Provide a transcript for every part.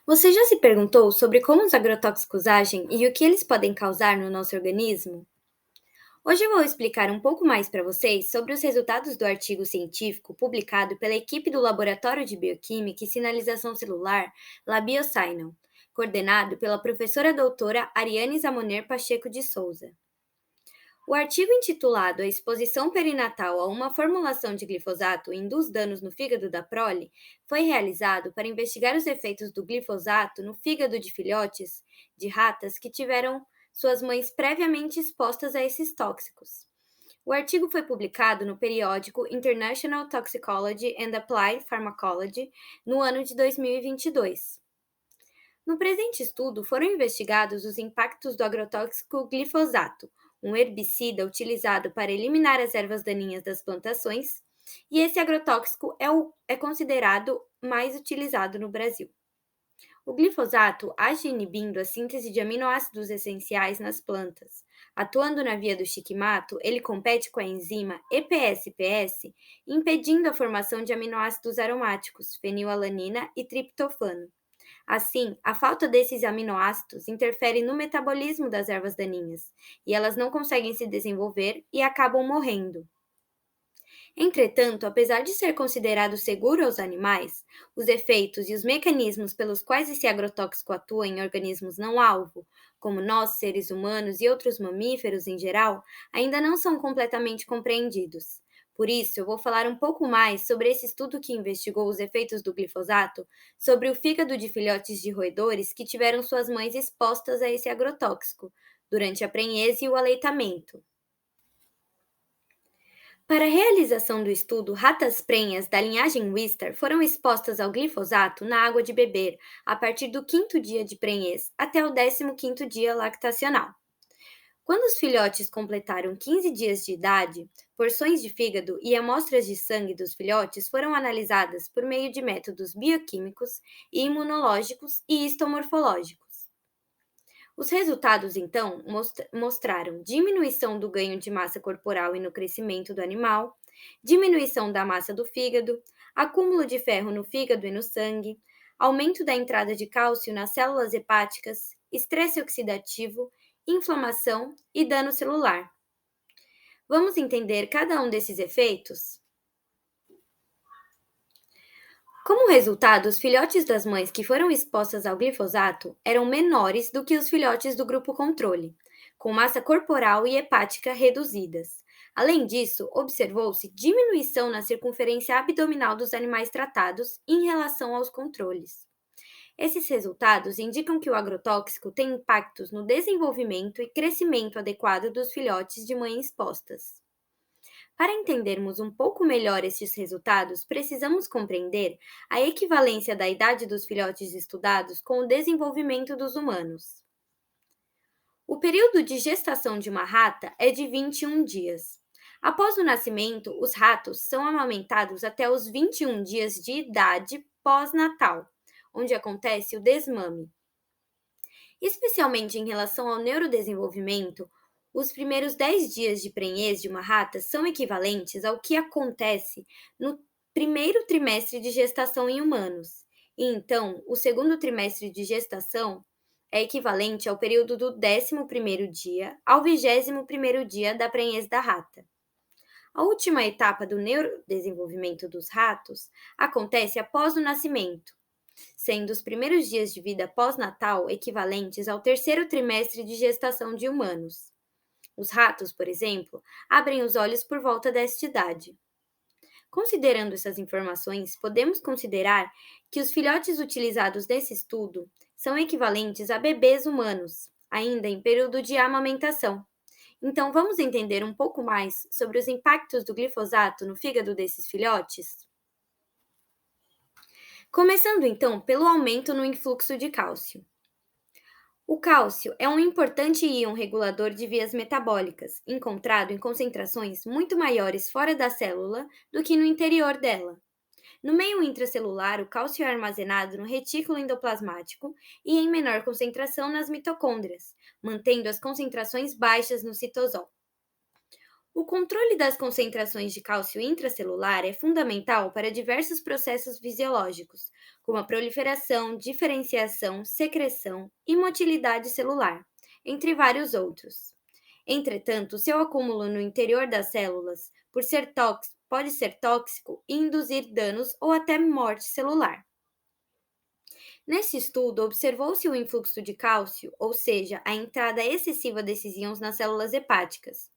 Você já se perguntou sobre como os agrotóxicos agem e o que eles podem causar no nosso organismo? Hoje eu vou explicar um pouco mais para vocês sobre os resultados do artigo científico publicado pela equipe do Laboratório de Bioquímica e Sinalização Celular LabioSignal, coordenado pela professora doutora Ariane Zamoner Pacheco de Souza. O artigo intitulado A exposição perinatal a uma formulação de glifosato induz danos no fígado da prole foi realizado para investigar os efeitos do glifosato no fígado de filhotes de ratas que tiveram suas mães previamente expostas a esses tóxicos. O artigo foi publicado no periódico International Toxicology and Applied Pharmacology no ano de 2022. No presente estudo, foram investigados os impactos do agrotóxico glifosato, um herbicida utilizado para eliminar as ervas daninhas das plantações, e esse agrotóxico é considerado mais utilizado no Brasil. O glifosato age inibindo a síntese de aminoácidos essenciais nas plantas. Atuando na via do shikamato, ele compete com a enzima EPS-PS, impedindo a formação de aminoácidos aromáticos, fenilalanina e triptofano. Assim, a falta desses aminoácidos interfere no metabolismo das ervas daninhas, e elas não conseguem se desenvolver e acabam morrendo. Entretanto, apesar de ser considerado seguro aos animais, os efeitos e os mecanismos pelos quais esse agrotóxico atua em organismos não-alvo, como nós, seres humanos e outros mamíferos em geral, ainda não são completamente compreendidos. Por isso, eu vou falar um pouco mais sobre esse estudo que investigou os efeitos do glifosato sobre o fígado de filhotes de roedores que tiveram suas mães expostas a esse agrotóxico durante a prenhez e o aleitamento. Para a realização do estudo, ratas prenhas da linhagem Wistar foram expostas ao glifosato na água de beber a partir do quinto dia de prenhez até o 15º dia lactacional. Quando os filhotes completaram 15 dias de idade, porções de fígado e amostras de sangue dos filhotes foram analisadas por meio de métodos bioquímicos, imunológicos e histomorfológicos. Os resultados, então, mostraram diminuição do ganho de massa corporal e no crescimento do animal, diminuição da massa do fígado, acúmulo de ferro no fígado e no sangue, aumento da entrada de cálcio nas células hepáticas, estresse oxidativo, inflamação e dano celular. Vamos entender cada um desses efeitos? Como resultado, os filhotes das mães que foram expostas ao glifosato eram menores do que os filhotes do grupo controle, com massa corporal e hepática reduzidas. Além disso, observou-se diminuição na circunferência abdominal dos animais tratados em relação aos controles. Esses resultados indicam que o agrotóxico tem impactos no desenvolvimento e crescimento adequado dos filhotes de mãe expostas. Para entendermos um pouco melhor estes resultados, precisamos compreender a equivalência da idade dos filhotes estudados com o desenvolvimento dos humanos. O período de gestação de uma rata é de 21 dias. Após o nascimento, os ratos são amamentados até os 21 dias de idade pós-natal, onde acontece o desmame. Especialmente em relação ao neurodesenvolvimento, os primeiros 10 dias de prenhez de uma rata são equivalentes ao que acontece no primeiro trimestre de gestação em humanos, e então o segundo trimestre de gestação é equivalente ao período do 11º dia ao 21º dia da prenhez da rata. A última etapa do neurodesenvolvimento dos ratos acontece após o nascimento, sendo os primeiros dias de vida pós-natal equivalentes ao terceiro trimestre de gestação de humanos. Os ratos, por exemplo, abrem os olhos por volta desta idade. Considerando essas informações, podemos considerar que os filhotes utilizados nesse estudo são equivalentes a bebês humanos, ainda em período de amamentação. Então, vamos entender um pouco mais sobre os impactos do glifosato no fígado desses filhotes? Começando então pelo aumento no influxo de cálcio. O cálcio é um importante íon regulador de vias metabólicas, encontrado em concentrações muito maiores fora da célula do que no interior dela. No meio intracelular, o cálcio é armazenado no retículo endoplasmático e em menor concentração nas mitocôndrias, mantendo as concentrações baixas no citosol. O controle das concentrações de cálcio intracelular é fundamental para diversos processos fisiológicos, como a proliferação, diferenciação, secreção e motilidade celular, entre vários outros. Entretanto, seu acúmulo no interior das células pode ser tóxico e induzir danos ou até morte celular. Nesse estudo, observou-se o influxo de cálcio, ou seja, a entrada excessiva desses íons nas células hepáticas.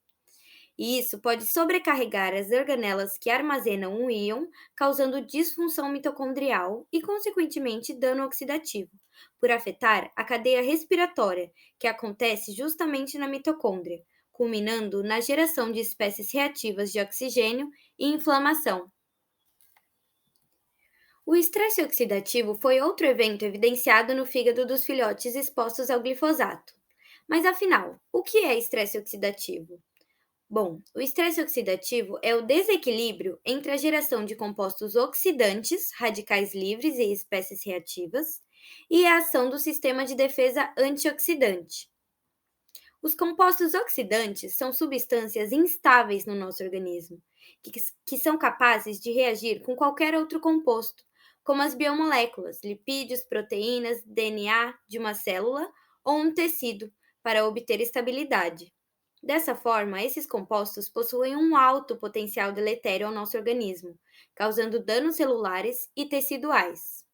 E isso pode sobrecarregar as organelas que armazenam o íon, causando disfunção mitocondrial e, consequentemente, dano oxidativo, por afetar a cadeia respiratória, que acontece justamente na mitocôndria, culminando na geração de espécies reativas de oxigênio e inflamação. O estresse oxidativo foi outro evento evidenciado no fígado dos filhotes expostos ao glifosato. Mas afinal, o que é estresse oxidativo? Bom, o estresse oxidativo é o desequilíbrio entre a geração de compostos oxidantes, radicais livres e espécies reativas, e a ação do sistema de defesa antioxidante. Os compostos oxidantes são substâncias instáveis no nosso organismo, que são capazes de reagir com qualquer outro composto, como as biomoléculas, lipídios, proteínas, DNA de uma célula ou um tecido, para obter estabilidade. Dessa forma, esses compostos possuem um alto potencial deletério ao nosso organismo, causando danos celulares e teciduais.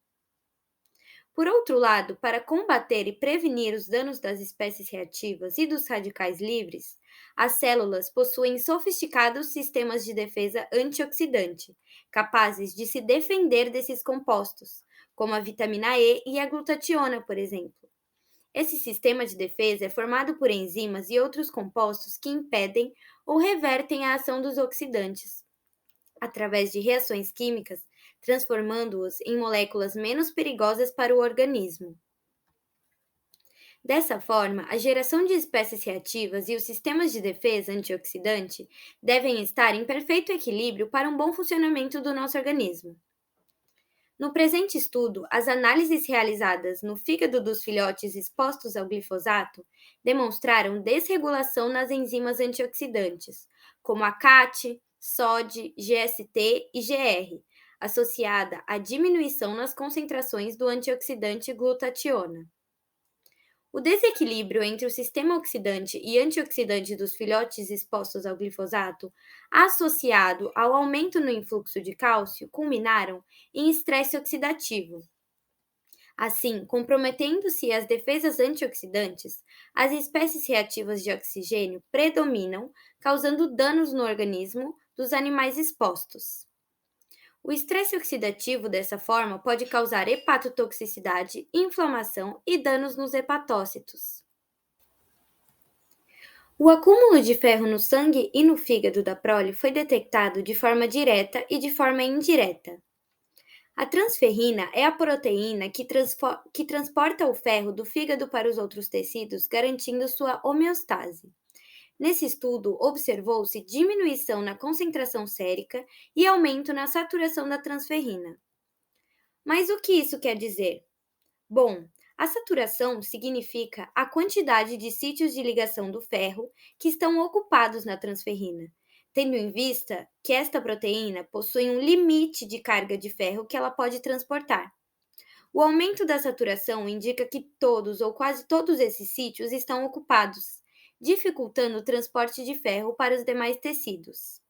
Por outro lado, para combater e prevenir os danos das espécies reativas e dos radicais livres, as células possuem sofisticados sistemas de defesa antioxidante, capazes de se defender desses compostos, como a vitamina E e a glutationa, por exemplo. Esse sistema de defesa é formado por enzimas e outros compostos que impedem ou revertem a ação dos oxidantes, através de reações químicas, transformando-os em moléculas menos perigosas para o organismo. Dessa forma, a geração de espécies reativas e os sistemas de defesa antioxidante devem estar em perfeito equilíbrio para um bom funcionamento do nosso organismo. No presente estudo, as análises realizadas no fígado dos filhotes expostos ao glifosato demonstraram desregulação nas enzimas antioxidantes, como a CAT, SOD, GST e GR, associada à diminuição nas concentrações do antioxidante glutationa. O desequilíbrio entre o sistema oxidante e antioxidante dos filhotes expostos ao glifosato, associado ao aumento no influxo de cálcio, culminaram em estresse oxidativo. Assim, comprometendo-se as defesas antioxidantes, as espécies reativas de oxigênio predominam, causando danos no organismo dos animais expostos. O estresse oxidativo, dessa forma, pode causar hepatotoxicidade, inflamação e danos nos hepatócitos. O acúmulo de ferro no sangue e no fígado da prole foi detectado de forma direta e de forma indireta. A transferrina é a proteína que transporta o ferro do fígado para os outros tecidos, garantindo sua homeostase. Nesse estudo, observou-se diminuição na concentração sérica e aumento na saturação da transferrina. Mas o que isso quer dizer? Bom, a saturação significa a quantidade de sítios de ligação do ferro que estão ocupados na transferrina, tendo em vista que esta proteína possui um limite de carga de ferro que ela pode transportar. O aumento da saturação indica que todos ou quase todos esses sítios estão ocupados, dificultando o transporte de ferro para os demais tecidos.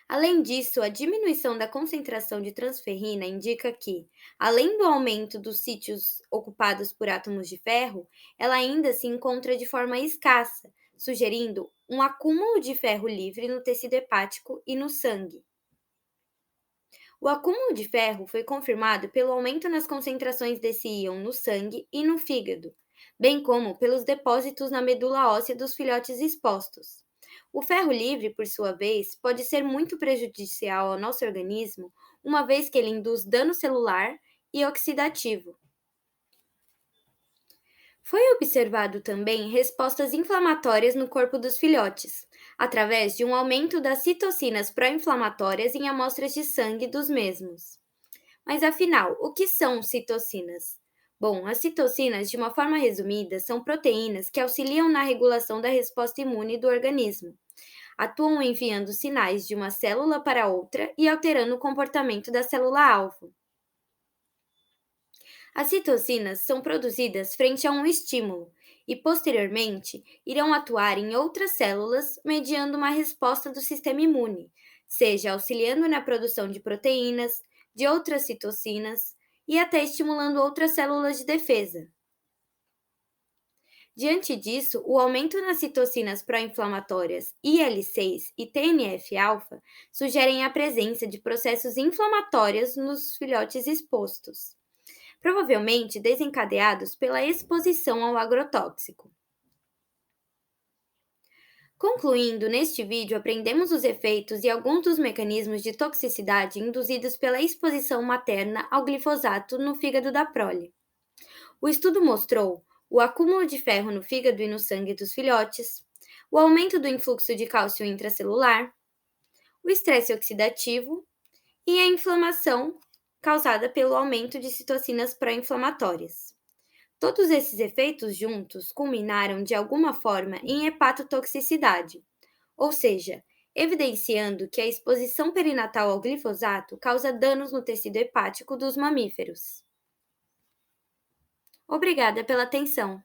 Além disso, a diminuição da concentração de transferrina indica que, além do aumento dos sítios ocupados por átomos de ferro, ela ainda se encontra de forma escassa, sugerindo um acúmulo de ferro livre no tecido hepático e no sangue. O acúmulo de ferro foi confirmado pelo aumento nas concentrações desse íon no sangue e no fígado, bem como pelos depósitos na medula óssea dos filhotes expostos. O ferro livre, por sua vez, pode ser muito prejudicial ao nosso organismo, uma vez que ele induz dano celular e oxidativo. Foi observado também respostas inflamatórias no corpo dos filhotes, através de um aumento das citocinas pró-inflamatórias em amostras de sangue dos mesmos. Mas afinal, o que são citocinas? Bom, as citocinas, de uma forma resumida, são proteínas que auxiliam na regulação da resposta imune do organismo. atuam enviando sinais de uma célula para outra e alterando o comportamento da célula-alvo. As citocinas são produzidas frente a um estímulo e, posteriormente, irão atuar em outras células mediando uma resposta do sistema imune, seja auxiliando na produção de proteínas, de outras citocinas e até estimulando outras células de defesa. Diante disso, o aumento nas citocinas pró-inflamatórias IL-6 e TNF-alfa sugerem a presença de processos inflamatórios nos filhotes expostos, provavelmente desencadeados pela exposição ao agrotóxico. Concluindo, neste vídeo aprendemos os efeitos e alguns dos mecanismos de toxicidade induzidos pela exposição materna ao glifosato no fígado da prole. O estudo mostrou o acúmulo de ferro no fígado e no sangue dos filhotes, o aumento do influxo de cálcio intracelular, o estresse oxidativo e a inflamação causada pelo aumento de citocinas pró-inflamatórias. Todos esses efeitos juntos culminaram de alguma forma em hepatotoxicidade, ou seja, evidenciando que a exposição perinatal ao glifosato causa danos no tecido hepático dos mamíferos. Obrigada pela atenção!